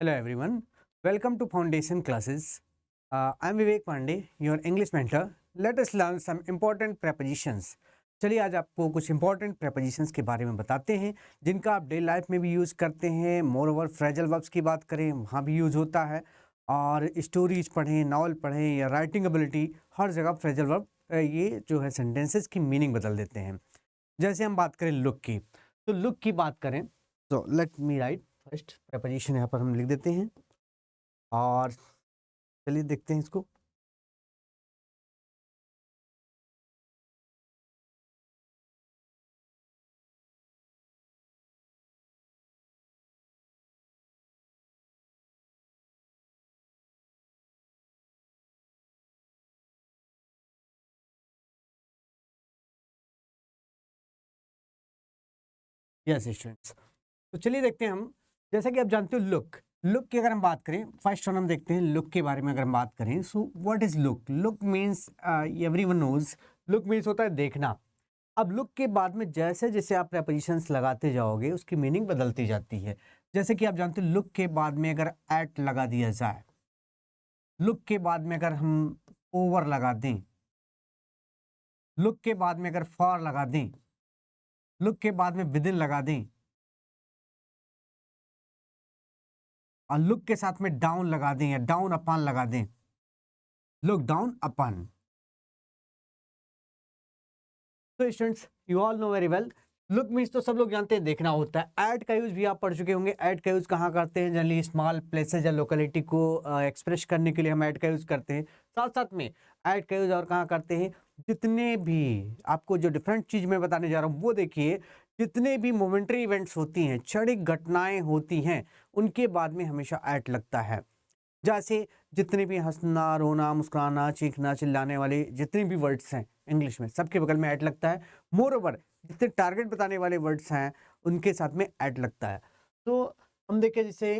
Hello everyone, welcome to Foundation Classes. I'm Vivek Pandey, your English mentor. Let us learn some important prepositions. चलिए आज आपको कुछ important prepositions के बारे में बताते हैं जिनका आप डेली लाइफ में भी यूज़ करते हैं. मोर ओवर फ्रेजल वर्ब्स की बात करें वहाँ भी यूज़ होता है, और स्टोरीज पढ़ें, नॉवल पढ़ें या राइटिंग एबिलिटी, हर जगह फ्रेजल वर्ब ये जो है सेंटेंसेस की मीनिंग बदल देते हैं. जैसे हम बात करें लुक की, तो लुक की बात करें तो let me right first preposition यहाँ पर हम लिख देते हैं और चलिए देखते हैं इसको. यस स्टूडेंट्स, तो चलिए देखते हैं हम. जैसा कि आप जानते हो लुक, लुक की अगर हम बात करें, फर्स्ट वन हम देखते हैं लुक के बारे में. अगर हम बात करें so what is look. Look means everyone knows, look means होता है देखना. अब लुक के बाद में जैसे जैसे आप प्रपोजिशंस लगाते जाओगे उसकी मीनिंग बदलती जाती है. जैसे कि आप जानते हो लुक के बाद में अगर एट लगा दिया जाए, लुक के बाद में अगर हम ओवर लगा दें, लुक के बाद में अगर फॉर लगा दें, लुक के बाद में विदिन लगा दें, और लुक के साथ में डाउन लगा दें या डाउन अपॉन लगा दें, लुक डाउन अपॉन. तो students you all know very well, look means तो सब लोग जानते हैं देखना होता है. ऐड का यूज भी आप पढ़ चुके होंगे. ऐड का यूज कहाँ करते हैं? जनरली स्मॉल प्लेसेस या लोकेलिटी को एक्सप्रेस करने के लिए हम ऐड का यूज करते हैं. साथ साथ में ऐड का यूज और कहाँ करते हैं? जितने भी आपको जो डिफरेंट चीज मैं बताने जा रहा हूँ वो देखिए, जितने भी मोमेंटरी इवेंट्स होती हैं, क्षणिक घटनाएं होती हैं, उनके बाद में हमेशा ऐड लगता है. जैसे जितने भी हंसना, रोना, मुस्कुराना, चीखना, चिल्लाने वाले जितने भी वर्ड्स हैं इंग्लिश में, सबके बगल में ऐड लगता है. मोर ओवर जितने टारगेट बताने वाले वर्ड्स हैं उनके साथ में ऐड लगता है. तो हम देखें जैसे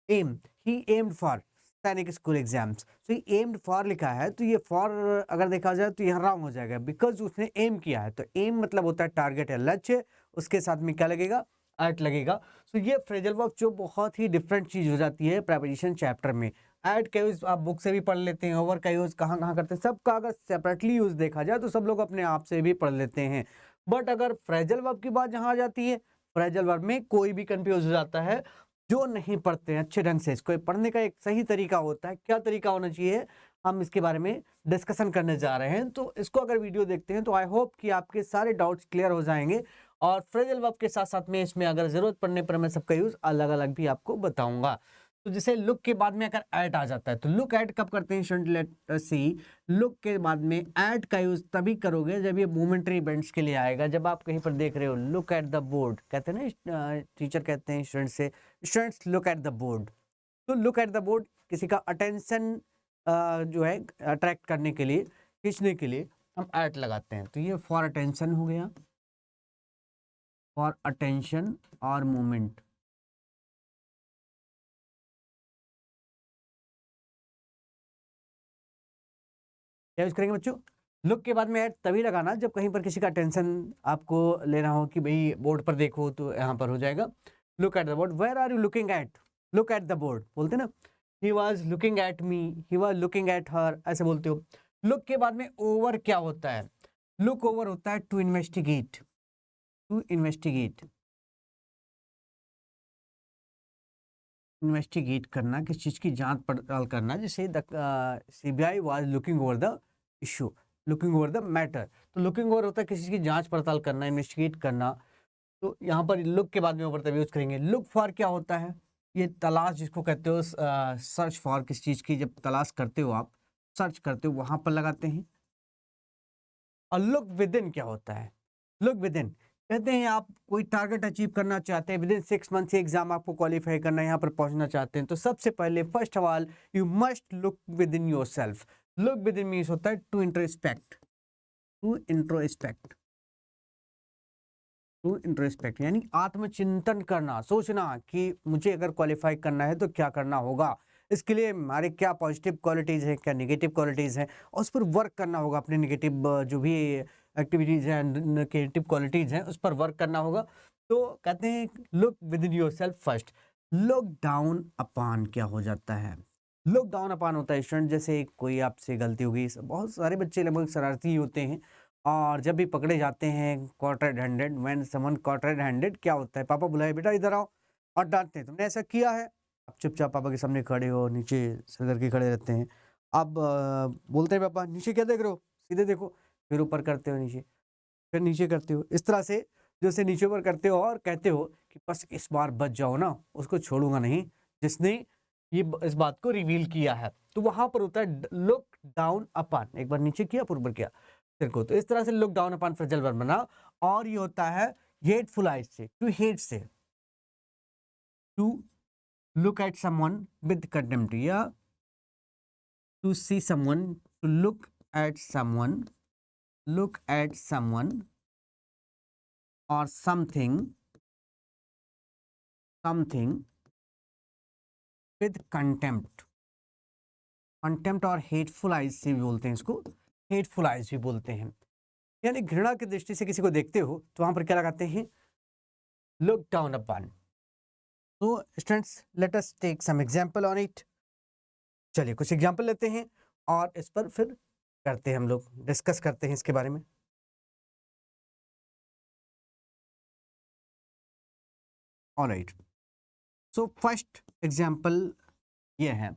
एम, ही एम्ड फॉर सैनिक स्कूल एग्जाम्स. तो ये एम्ड फॉर लिखा है, तो ये फॉर अगर देखा जाए तो यहाँ रॉन्ग हो जाएगा, बिकॉज उसने एम किया है. तो एम मतलब होता है टारगेट या लक्ष्य, उसके साथ में क्या लगेगा? ऐड लगेगा. तो ये फ्रेजल वर्ब जो बहुत ही डिफरेंट चीज हो जाती है प्रेपोजिशन चैप्टर में. ऐड का यूज आप बुक से भी पढ़ लेते हैं, ओवर का यूज कहाँ कहाँ करते हैं, सबका अगर सेपरेटली यूज देखा जाए तो सब लोग अपने आप से भी पढ़ लेते हैं. बट अगर फ्रेजल वर्ब की बात जहाँ आ जाती है, फ्रेजल वर्ब में कोई भी कंफ्यूज हो जाता है जो नहीं पढ़ते हैं अच्छे ढंग से. इसको पढ़ने का एक सही तरीका होता है. क्या तरीका होना चाहिए, हम इसके बारे में डिस्कशन करने जा रहे हैं. तो इसको अगर वीडियो देखते हैं तो आई होप कि आपके सारे डाउट्स क्लियर हो जाएंगे. और फ्रेजल वर्ब के साथ साथ में इसमें अगर जरूरत पड़ने पर मैं सबका यूज अलग अलग भी आपको बताऊंगा. तो जैसे लुक के बाद में अगर ऐट आ जाता है तो लुक ऐट कब करते हैं स्टूडेंट? लेट सी, लुक के बाद में ऐट का यूज तभी करोगे जब ये मोमेंटरी इवेंट्स के लिए आएगा. जब आप कहीं पर देख रहे हो लुक एट द बोर्ड, कहते हैं ना टीचर कहते हैं स्टूडेंट से, students look at the board. तो लुक एट द बोर्ड किसी का अटेंशन जो है अट्रैक्ट करने के लिए, खींचने के लिए हम ऐट लगाते हैं. तो ये फॉर अटेंशन हो गया, फॉर अटेंशन और मूवमेंट. क्या यूज करेंगे बच्चों? लुक के बाद में ऐड तभी लगाना जब कहीं पर किसी का अटेंशन आपको लेना हो कि भाई बोर्ड पर देखो, तो यहाँ पर हो जाएगा look at the board. Where are you looking at? Look at the board बोलते ना, he was looking at me, he was looking at her, ऐसे बोलते हो. लुक के बाद में ओवर क्या होता है? लुक ओवर होता है to investigate. To investigate, investigate करना, किसी चीज की जांच पड़ताल करना. जैसे CBI was looking over the issue, looking over the matter. तो लुकिंग ओवर होता है किसी की जांच पड़ताल करना, इन्वेस्टिगेट करना. तो यहाँ पर लुक के बाद में ओवर तब यूज करेंगे. लुक फॉर क्या होता है? ये तलाश जिसको कहते हो, सर्च फॉर, किसी चीज की जब तलाश करते हो आप, सर्च करते हो, वहां पर लगाते हैं. और लुक विद इन क्या होता है? लुक विद इन कहते हैं आप कोई टारगेट अचीव करना चाहते हैं, विद इन 6 मंथ से एग्जाम आपको क्वालिफाई करना है, यहाँ पर पहुंचना चाहते हैं, तो सबसे पहले first of all you must look within yourself. Look within means होता है to introspect. To introspect, to introspect यानी आत्मचिंतन करना, सोचना कि मुझे अगर क्वालिफाई करना है तो क्या करना होगा, इसके लिए हमारे क्या पॉजिटिव क्वालिटीज़ हैं, क्या नेगेटिव क्वालिटीज़ हैं, और उस पर वर्क करना होगा. अपने नेगेटिव जो भी एक्टिविटीज़ हैं, नेगेटिव क्वालिटीज़ हैं, उस पर वर्क करना होगा. तो कहते हैं look within your self first. Look down upon क्या हो जाता है? लुक डाउन अपॉन होता है स्टूडेंट, जैसे कोई आपसे गलती हो गई, बहुत सारे बच्चे लगभग शरारती ही होते हैं, और जब भी पकड़े जाते हैं cot red handed, when someone cot red handed, क्या होता है? पापा बुलाए बेटा इधर आओ, और डांटते हैं तुमने ऐसा किया है। अब चुपचाप पापा के सामने खड़े हो, नीचे सर करके खड़े रहते हैं। अब बोलते हैं पापा नीचे क्या देख रहे हो, सीधे देखो, फिर ऊपर करते हो नीचे, फिर नीचे करते हो, इस तरह से जैसे नीचे ऊपर करते हो और कहते हो कि बस इस बार बच जाओ ना, उसको छोड़ूंगा नहीं जिसने ये इस बात को रिवील किया है। तो वहां पर होता है लुक डाउन अपॉन, एक बार नीचे किया फिर ऊपर किया सिर को, तो इस तरह से look down upon phrasal verb बना। और ये होता है हेटफुल आइज से, टू हेट से, to look at someone with contempt, या to see someone, to look at someone, look at someone or something with contempt, contempt और hateful eyes से भी बोलते हैं इसको, hateful eyes भी बोलते हैं, यानी घृणा की दृष्टि से किसी को देखते हो तो वहां पर क्या लगाते हैं? look down upon। तो students let us take some example on it. चलिए कुछ एग्जांपल लेते हैं और इस पर फिर करते हैं, हम लोग डिस्कस करते हैं इसके बारे में। ऑलराइट, सो फर्स्ट एग्जांपल ये है,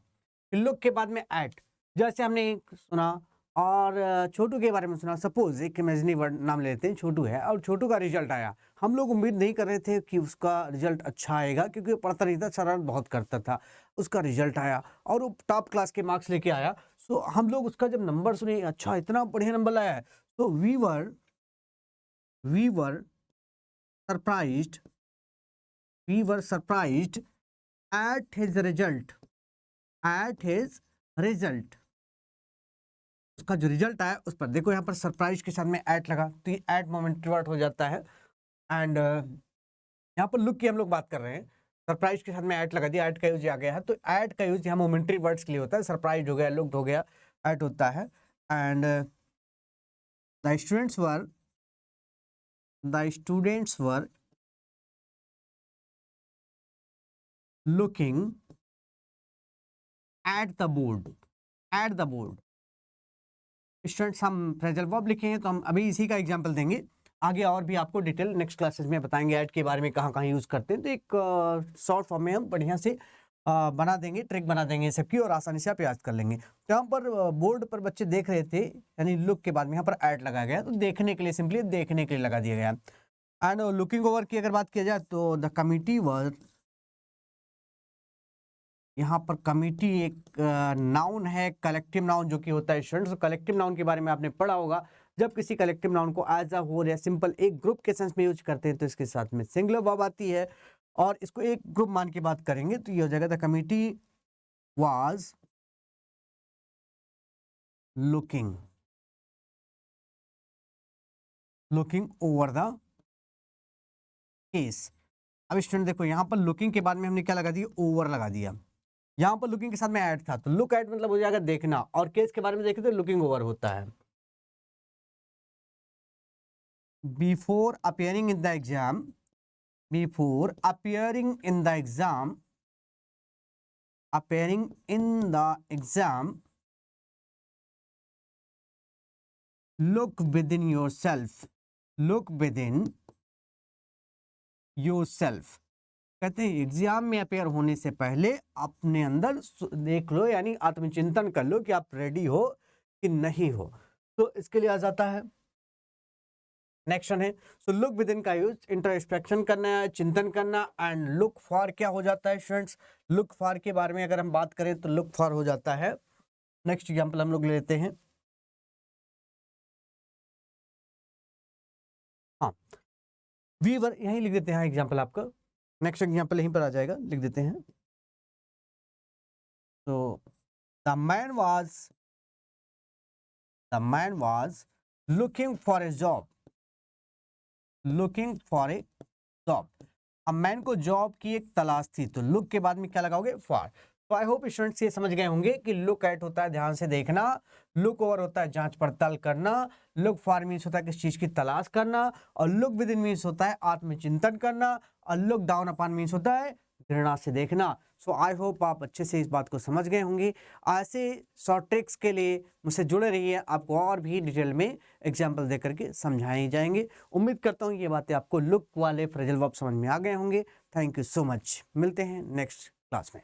लुक के बाद में एट, जैसे हमने सुना और छोटू के बारे में सुना। सपोज एक इमेजिनरी वर्ड नाम ले लेते हैं, छोटू है और छोटू का रिजल्ट आया। हम लोग उम्मीद नहीं कर रहे थे कि उसका रिजल्ट अच्छा आएगा, क्योंकि वो पढ़ता नहीं था, शरारत बहुत करता था। उसका रिजल्ट आया और वो टॉप क्लास के मार्क्स लेके आया। सो हम लोग उसका जब नंबर सुने, अच्छा इतना बढ़िया नंबर लाया है, तो we were surprised, at his result, उसका जो रिजल्ट आया उस पर देखो, यहाँ पर सरप्राइज के साथ में एट लगा, तो ये एट मोमेंटरी वर्ड हो जाता है। एंड यहाँ पर लुक की हम लोग बात कर रहे हैं, सरप्राइज के साथ में एट लगा दिया, एट का यूज आ गया है, तो एट का यूज यहाँ मोमेंटरी वर्ड्स के लिए होता है। सरप्राइज हो गया, लुक्ड हो गया, एट होता है। And the students were looking at the board, students हम फ्रेजल वर्ब लिखे हैं, तो हम अभी इसी का एग्जांपल देंगे। आगे और भी आपको डिटेल नेक्स्ट क्लासेस में बताएंगे ऐड के बारे में, कहाँ कहाँ यूज़ करते हैं। तो एक शॉर्ट फॉर्म में हम बढ़िया से बना देंगे, ट्रिक बना देंगे सबकी, और आसानी से आप याद कर लेंगे। तो यहाँ पर बोर्ड पर बच्चे देख रहे थे, यानी लुक के बाद में यहाँ पर ऐड लगाया गया, तो देखने के लिए, सिंपली देखने के लिए लगा दिया गया। एंड लुकिंग ओवर की अगर बात किया जाए तो द कमिटी वर, यहाँ पर कमिटी एक नाउन है, कलेक्टिव नाउन जो कि होता है स्टूडेंट्स। कलेक्टिव नाउन के बारे में आपने पढ़ा होगा, जब किसी कलेक्टिव नाउन को एज अ होल या सिंपल एक ग्रुप के सेंस में यूज करते हैं तो इसके साथ में सिंगुलर वर्ब आती है, और इसको एक ग्रुप मान के बात करेंगे तो ये हो जाएगा the committee was looking over the case. अब स्टूडेंट देखो, यहाँ पर लुकिंग के बाद में हमने क्या लगा दिया? ओवर लगा दिया। यहाँ पर लुकिंग के साथ में ऐड था, तो लुक एट मतलब हो जाएगा देखना, और केस के बारे में देखें तो लुकिंग ओवर होता है। Before appearing in the exam, look within yourself, कहते हैं एग्जाम में अपेयर होने से पहले अपने अंदर देख लो, यानी आत्मचिंतन कर लो कि आप रेडी हो कि नहीं हो। तो इसके लिए आ जाता है नेक्स्ट है। सो लुक विद इन का यूज इंट्रोस्पेक्शन करना है, चिंतन करना। एंड लुक फॉर क्या हो जाता है स्टूडेंट्स? लुक फॉर के बारे में अगर हम बात करें तो लुक फॉर हो जाता है। नेक्स्ट एग्जांपल हम लोग ले लेते हैं। हाँ, वीवर यहीं लिख देते हैं एग्जांपल आपका, नेक्स्ट एग्जांपल यहीं पर आ जाएगा, लिख देते हैं। तो the man was looking for a job, अब मैन को जॉब की एक तलाश थी, तो लुक के बाद में क्या लगाओगे? फॉर। तो आई होप स्टूडेंट्स ये समझ गए होंगे कि लुक एट होता है ध्यान से देखना, लुक ओवर होता है जांच पड़ताल करना, लुक फॉर मीन्स होता है किस चीज की तलाश करना, और लुक विद इन मीन्स होता है आत्मचिंतन करना, और लुक डाउन अपॉन मीन्स होता है घृणा से देखना। सो आई होप आप अच्छे से इस बात को समझ गए होंगे। ऐसे शॉर्ट ट्रिक्स के लिए मुझसे जुड़े रहिए, आपको और भी डिटेल में एग्जाम्पल दे करके समझाए जाएंगे। उम्मीद करता हूँ ये बातें आपको लुक वाले फ्रेजल वर्ब समझ में आ गए होंगे। थैंक यू सो मच, मिलते हैं नेक्स्ट क्लास में।